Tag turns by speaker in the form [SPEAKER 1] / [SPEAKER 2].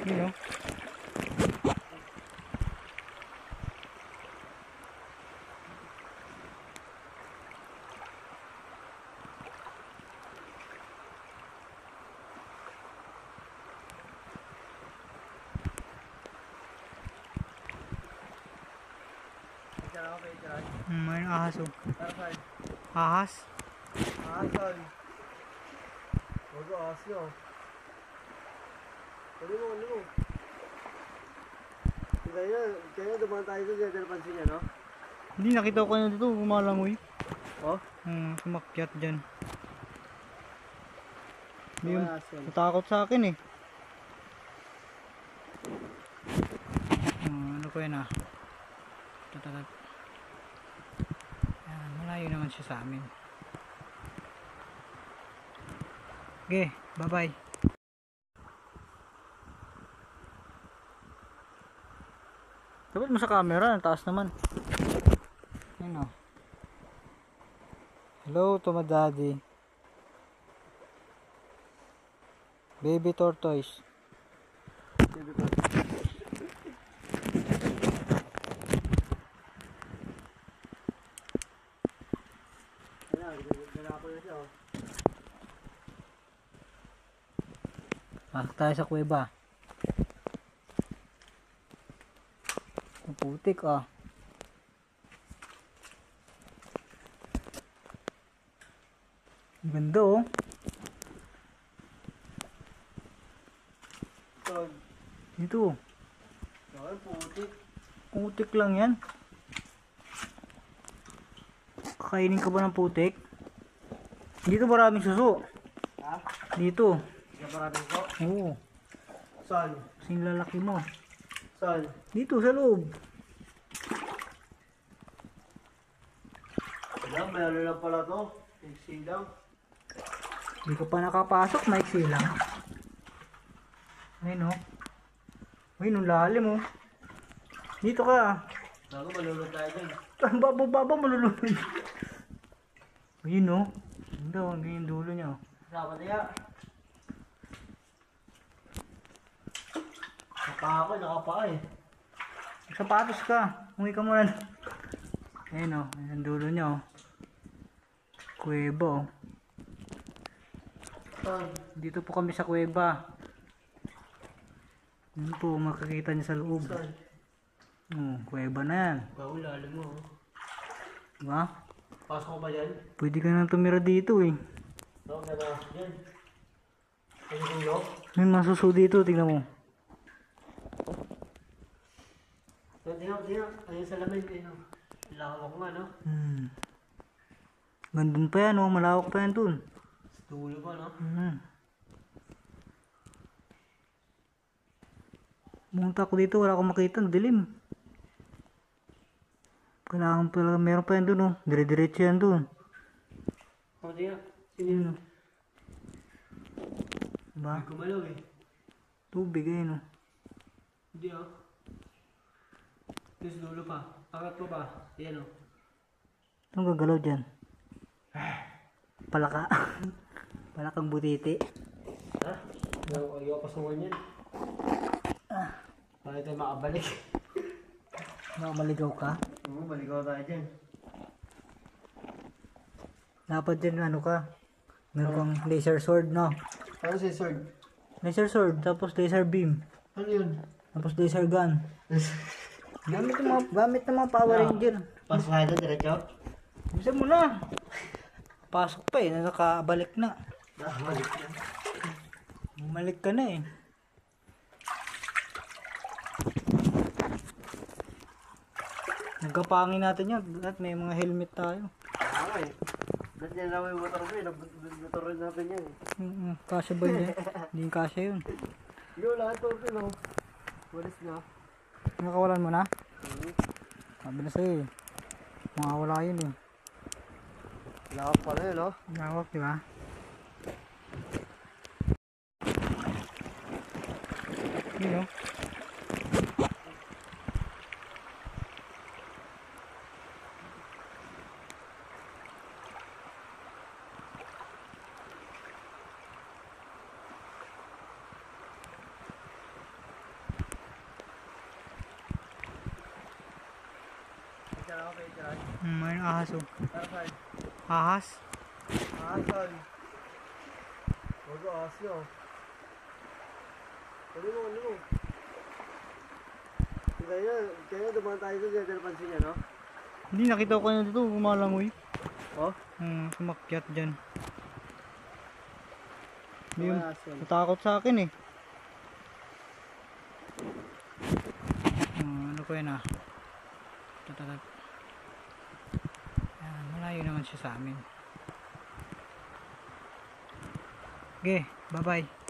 [SPEAKER 1] Yun o. May ahas o. Ahas?
[SPEAKER 2] Ahasan. Huwag ko ahas nyo. Ano mo? Kaya dumaan tayo doon, dyan pansin niya, no?
[SPEAKER 1] Hindi, nakita ko kanina dito, gumalangoy.
[SPEAKER 2] Oh?
[SPEAKER 1] Sumakyat dyan. Hindi,
[SPEAKER 2] Ahas yan.
[SPEAKER 1] natakot sa akin eh. Ano ko yan ah. Tatatat. Ayan, malayo naman siya sa amin. Okay, bye bye. Dapat mo sa camera, ang taas naman. Ayun o. Hello to my daddy. Baby tortoise. Pasok tayo sa kuweba. Ang putik ah. Ang ganda oh. Dito.
[SPEAKER 2] Putik.
[SPEAKER 1] Putik lang yan. Kakainin ka ba ng putik? Dito maraming suso.
[SPEAKER 2] Ha?
[SPEAKER 1] Dito.
[SPEAKER 2] Hindi ka maraming ko?
[SPEAKER 1] Oo.
[SPEAKER 2] Saan?
[SPEAKER 1] Kasing lalaki mo.
[SPEAKER 2] Saan?
[SPEAKER 1] Dito sa loob.
[SPEAKER 2] Alam, may ano lang pala to. Fixing lang.
[SPEAKER 1] Hindi ka pa nakapasok, maiksi lang. Ayun oh. Ayun, ang lalim oh. Dito ka.
[SPEAKER 2] Bago malulog tayo dyan.
[SPEAKER 1] Baba, malulunod. Ayun oh. Ganda oh, ganyan dulo niya oh.
[SPEAKER 2] Dapat niya. Nakapa eh.
[SPEAKER 1] Sapatos ka. Umuwi ka muna. Ayun oh, ang dulo niya oh. Kuweba oh.
[SPEAKER 2] Saan?
[SPEAKER 1] Dito po kami sa kuweba. Yun po, makikita niya sa loob.
[SPEAKER 2] Saan?
[SPEAKER 1] Kuweba na yan.
[SPEAKER 2] Bago lalim mo.
[SPEAKER 1] Diba?
[SPEAKER 2] Pasok ko ba yan?
[SPEAKER 1] Pwede ka nang tumira dito eh.
[SPEAKER 2] Oo, nabasok yan. Ano kong lock?
[SPEAKER 1] May masuso dito, tingnan mo.
[SPEAKER 2] Tingnan. Ayun sa lamin. Lawak nga, no?
[SPEAKER 1] Gandun pa yan oh, malawak pa yan dun.
[SPEAKER 2] Dulo pa, no?
[SPEAKER 1] Pumunta ako dito, wala akong makita, dilim. Kailangan pala, meron pa yan dun oh. Dire-diretso yan dun.
[SPEAKER 2] Tingnan. Sino yun?
[SPEAKER 1] Diba?
[SPEAKER 2] May gumalaw eh.
[SPEAKER 1] Tubig ayun oh.
[SPEAKER 2] Hindi oh. Tapos dulo pa. Angat mo pa. Ayan oh.
[SPEAKER 1] Anong gagalaw dyan? Palaka. Palakang butiti.
[SPEAKER 2] Ha? Ayaw pasungan yan. Para tayo makabalik.
[SPEAKER 1] Maligaw ka?
[SPEAKER 2] Oo, maligaw tayo dyan.
[SPEAKER 1] Dapat din ano ka? Meron kang laser sword no?
[SPEAKER 2] Ano si sword?
[SPEAKER 1] Laser sword, tapos laser beam.
[SPEAKER 2] Ano yun?
[SPEAKER 1] Tapos laser gun. Gamit ng mga Power Ranger.
[SPEAKER 2] Pasok tayo dyan, diretso?
[SPEAKER 1] Bisa mo na. Pasok pa eh, nakabalik na.
[SPEAKER 2] Balik na.
[SPEAKER 1] Bumalik ka na eh. Nagkapangin natin yan at may mga helmet tayo.
[SPEAKER 2] Tama eh. Ba't yan lang yung motor ko eh? Motor rin natin yan eh.
[SPEAKER 1] Kasya ba yun? Hindi kasya yun.
[SPEAKER 2] Yo, lahat to rin oh. Walis na.
[SPEAKER 1] Nakawalan mo na? Sabi na sa'yo eh. Makawala yun eh.
[SPEAKER 2] Lawak pala yun oh.
[SPEAKER 1] Lawak diba? Yun oh.
[SPEAKER 2] dyan ako kay Tiran.
[SPEAKER 1] May ahas oh.
[SPEAKER 2] Tarsan.
[SPEAKER 1] Ahas?
[SPEAKER 2] Ahasan. Huwag ko ahas nyo. Ano mo? Kaya dumaan tayo doon, dyan napansin niya, no?
[SPEAKER 1] Hindi, nakita ko na dito, umalangoy.
[SPEAKER 2] Oh?
[SPEAKER 1] Sumakyat dyan. Hindi,
[SPEAKER 2] Ahas yan.
[SPEAKER 1] natakot sa akin eh. Ano ko yun ah. Tatatat. Ayan, malayo naman siya sa amin. Okay, bye bye.